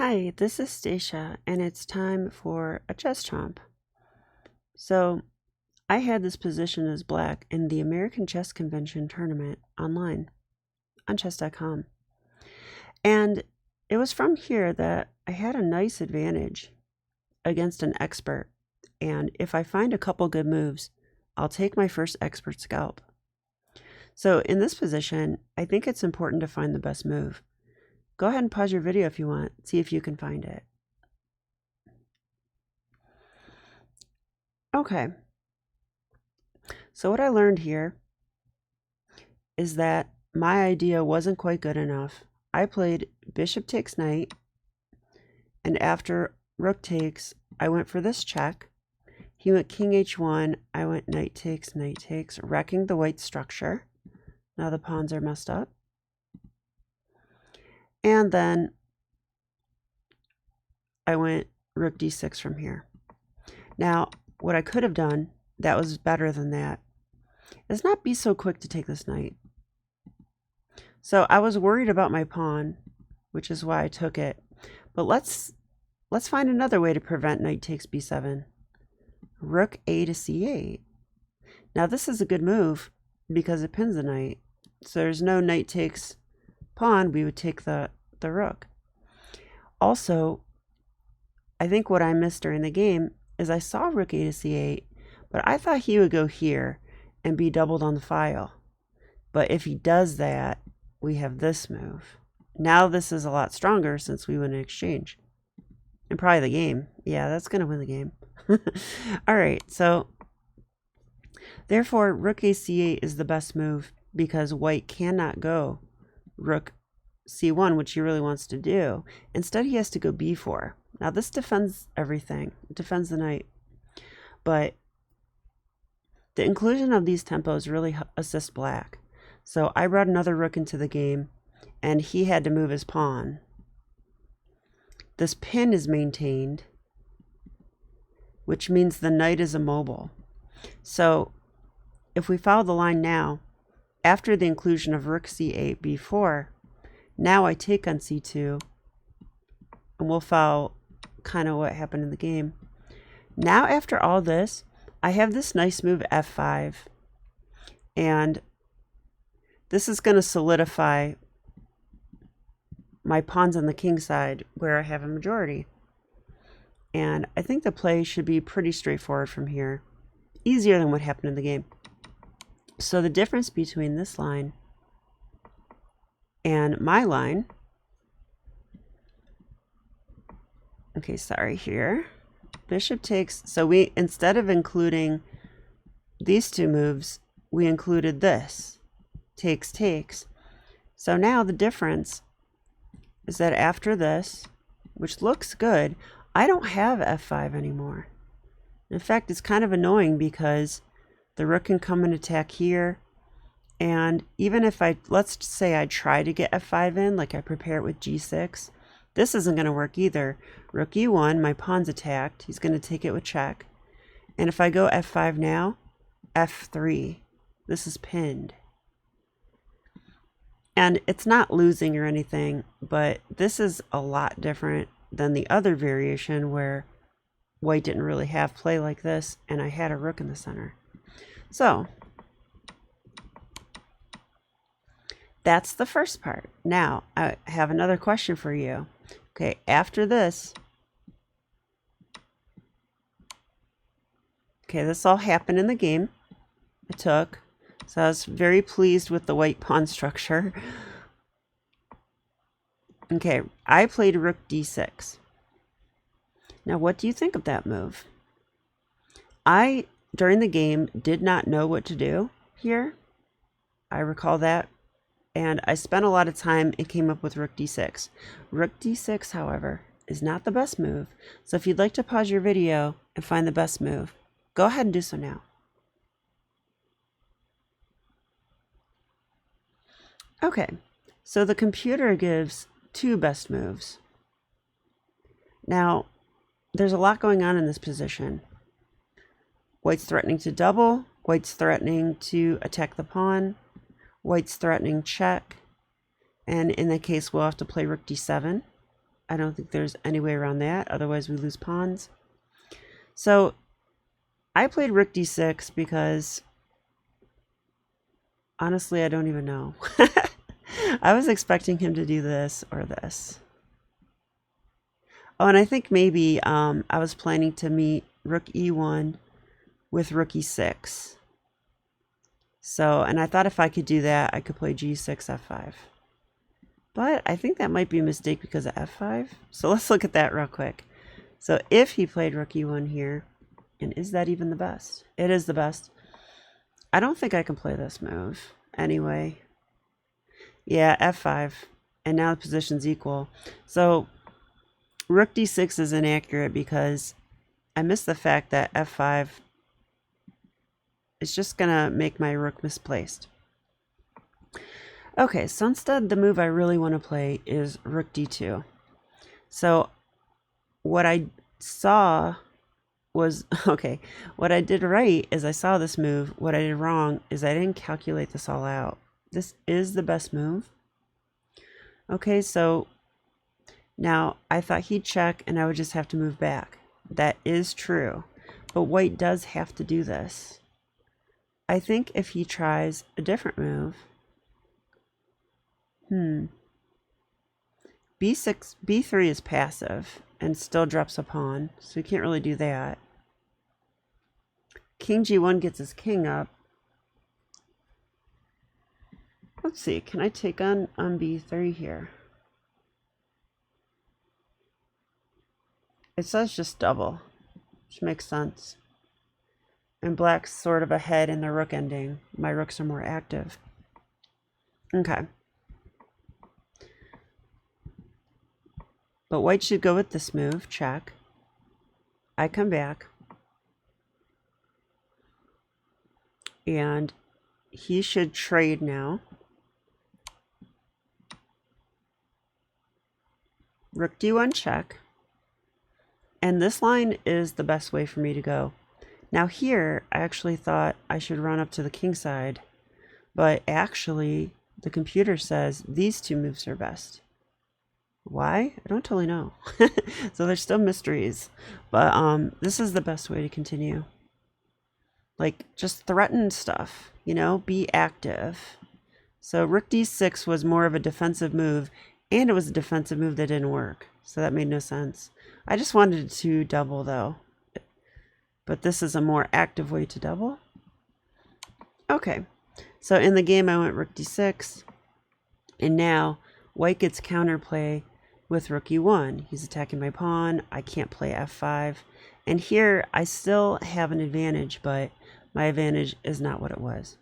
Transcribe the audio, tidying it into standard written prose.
Hi, this is Stacia, and it's time for a chess chomp. So, I had this position as black in the American Chess Convention tournament online on chess.com. And it was from here that I had a nice advantage against an expert. And if I find a couple good moves, I'll take my first expert scalp. So, in this position, I think it's important to find the best move. Go ahead and pause your video if you want, see if you can find it. Okay, so what I learned here is that my idea wasn't quite good enough. I played bishop takes knight, and after rook takes, I went for this check. He went king h1, I went knight takes, wrecking the white structure. Now the pawns are messed up. And then I went rook d6 from here. Now, what I could have done that was better than that is not be so quick to take this knight. So I was worried about my pawn, which is why I took it. But let's find another way to prevent knight takes b7. Rook a to c8. Now this is a good move because it pins the knight. So there's no knight takes pawn, we would take the rook. Also, I think what I missed during the game is I saw rook a to c8, but I thought he would go here and be doubled on the file. But if he does that, we have this move. Now this is a lot stronger since we win an exchange. And probably the game. Yeah, that's going to win the game. All right, so therefore rook a c8 is the best move because white cannot go rook c1, which he really wants to do. Instead, he has to go b4. Now this defends everything. It defends the knight. But the inclusion of these tempos really assists black. So I brought another rook into the game, and he had to move his pawn. This pin is maintained, which means the knight is immobile. So if we follow the line now, after the inclusion of rook c8, b4, now I take on c2, and we'll follow kind of what happened in the game. Now after all this, I have this nice move f5, and this is going to solidify my pawns on the king side where I have a majority. And I think the play should be pretty straightforward from here, easier than what happened in the game. So the difference between this line and my line, okay, sorry, here, bishop takes, so we, instead of including these two moves, we included this, takes. So now the difference is that after this, which looks good, I don't have f5 anymore. In fact, it's kind of annoying because the rook can come and attack here. And even if let's say I try to get f5 in, like I prepare it with g6, this isn't going to work either. Rook e1, my pawn's attacked. He's going to take it with check. And if I go f5 now, f3, this is pinned. And it's not losing or anything, but this is a lot different than the other variation where white didn't really have play like this, and I had a rook in the center. So that's the first part. Now, I have another question for you. Okay, after this, okay, this all happened in the game. I took, so I was very pleased with the white pawn structure. Okay, I played rook d6. Now, what do you think of that move? I, during the game, did not know what to do here. I recall that. And I spent a lot of time and came up with rook d6. Rook d6, however, is not the best move. So if you'd like to pause your video and find the best move, go ahead and do so now. Okay, so the computer gives two best moves. Now, there's a lot going on in this position. White's threatening to double. White's threatening to attack the pawn. White's threatening check. And in that case, we'll have to play rook d7. I don't think there's any way around that. Otherwise, we lose pawns. So I played rook d6 because honestly, I don't even know. I was expecting him to do this or this. Oh, and I think maybe I was planning to meet rook e1 with rook e6. So, and I thought if I could do that, I could play g6, f5. But I think that might be a mistake because of f5. So let's look at that real quick. So if he played rook e1 here, and is that even the best? It is the best. I don't think I can play this move anyway. Yeah, f5. And now the position's equal. So rook d6 is inaccurate because I missed the fact that f5 is just going to make my rook misplaced. Okay, so instead the move I really want to play is rook d2. So what I saw was, okay, what I did right is I saw this move. What I did wrong is I didn't calculate this all out. This is the best move. Okay, so now I thought he'd check and I would just have to move back. That is true, but white does have to do this. I think if he tries a different move, b6, b3 is passive and still drops a pawn, so he can't really do that. King g1 gets his king up. Let's see, can I take on b3 here? It says just double, which makes sense. And black's sort of ahead in the rook ending. My rooks are more active. Okay. But white should go with this move, check. I come back. And he should trade now. Rook d1 check. And this line is the best way for me to go. Now here, I actually thought I should run up to the king side. But actually, the computer says these two moves are best. Why? I don't totally know. So there's still mysteries. But this is the best way to continue. Like, just threaten stuff, you know, be active. So rook d6 was more of a defensive move, and it was a defensive move that didn't work. So that made no sense. I just wanted to double, though. But this is a more active way to double. Okay, so in the game I went rook d6, and now white gets counterplay with rook e1. He's attacking my pawn. I can't play f5. And here I still have an advantage, but my advantage is not what it was.